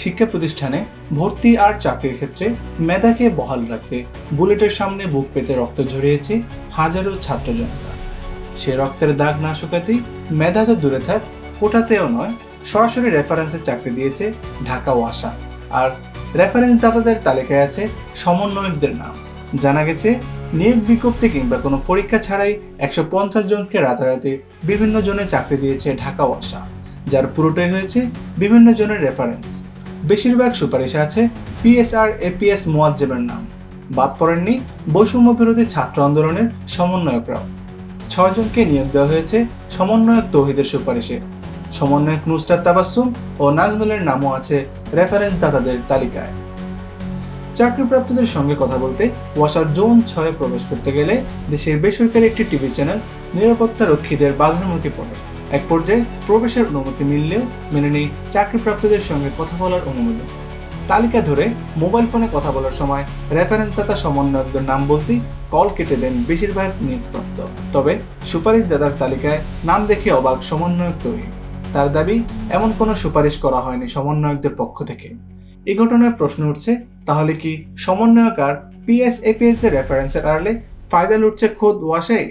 শিক্ষা প্রতিষ্ঠানে ভর্তি আর চাকরির ক্ষেত্রে মেধাকে বহাল রাখতে বুলেটের সামনে বুক পেতে রক্ত ঝরিয়েছে হাজারো ছাত্র জনতা। সে রক্তের দাগ না শুকাতেই মেধা তো দূরে থাক, কোটাতেও নয়, সরাসরি রেফারেন্সে চাকরি দিয়েছে ঢাকা ওয়াসা। আর রেফারেন্স দাতাদের তালিকায় আছে সমন্বয়কদের নাম। জানা গেছে নিয়োগ বিজ্ঞপ্তি কিংবা কোনো পরীক্ষা ছাড়াই 150 জনকে রাতারাতি বিভিন্ন জনে চাকরি দিয়েছে ঢাকা ওয়াসা, যার পুরোটাই হয়েছে বিভিন্ন জনের রেফারেন্স। বেশিরভাগ সুপারিশে আছে পিএসআর এপিএস মোয়াজ্জেমের নাম। বাদ পড়েননি বৈষম্য বিরোধী ছাত্র আন্দোলনের সমন্বয়করাও। 6 জনকে নিয়োগ দেওয়া হয়েছে সমন্বয়ক তৌহিদের সুপারিশে। সমন্বয়ক নুসরাত তাবাসসুম ও নাজমুলের নামও আছে রেফারেন্স দাতাদের তালিকায়। চাকরিপ্রাপ্তদের সঙ্গে কথা বলতে ওয়াসার জোন 6 প্রবেশ করতে গেলে দেশের বেসরকারি একটি টিভি চ্যানেল নিরাপত্তা রক্ষীদের বাধার মুখে পড়ে। এক পর্যায়ে প্রবেশের অনুমতি মিললেও মেনে নেই চাকরিপ্রাপ্তদের সঙ্গে কথা বলার অনুমোদন। তালিকা ধরে মোবাইল ফোনে কথা বলার সময় রেফারেন্স দাতা সমন্বয়কদের নাম বলতেই কল কেটে দেন বেশিরভাগ নিয়োগপ্রাপ্ত। তবে সুপারিশ দাতার তালিকায় নাম দেখে অবাক সমন্বয়ক তৌহিদ। তার দাবি, এমন কোনো সুপারিশ করা হয়নি সমন্বয়কদের পক্ষ থেকে। এই ঘটনায় প্রশ্ন উঠছে, তাহলে কি সমন্বয়ক আর পিএস-এপিএসদের রেফারেন্সের আড়ালে ফায়দা লুটছে খোদ ওয়াসাই?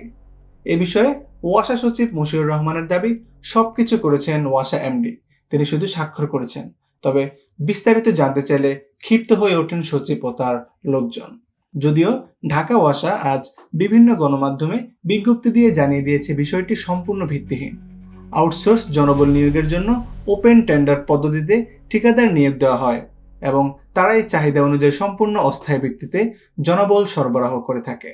এ বিষয়ে ওয়াসা সচিব মশিউর রহমানের দাবি, সবকিছু করেছেন ওয়াসা এমডি, তিনি শুধু স্বাক্ষর করেছেন। তবে বিস্তারিত জানতে চাইলে ক্ষিপ্ত হয়ে ওঠেন সচিব ও তার লোকজন। যদিও ঢাকা ওয়াসা আজ বিভিন্ন গণমাধ্যমে বিজ্ঞপ্তি দিয়ে জানিয়ে দিয়েছে বিষয়টি সম্পূর্ণ ভিত্তিহীন। আউটসোর্স জনবল নিয়োগের জন্য ওপেন টেন্ডার পদ্ধতিতে ঠিকাদার নিয়োগ দেওয়া হয় এবং তারাই চাহিদা অনুযায়ী সম্পূর্ণ অস্থায়ী ভিত্তিতে জনবল সরবরাহ করে থাকে।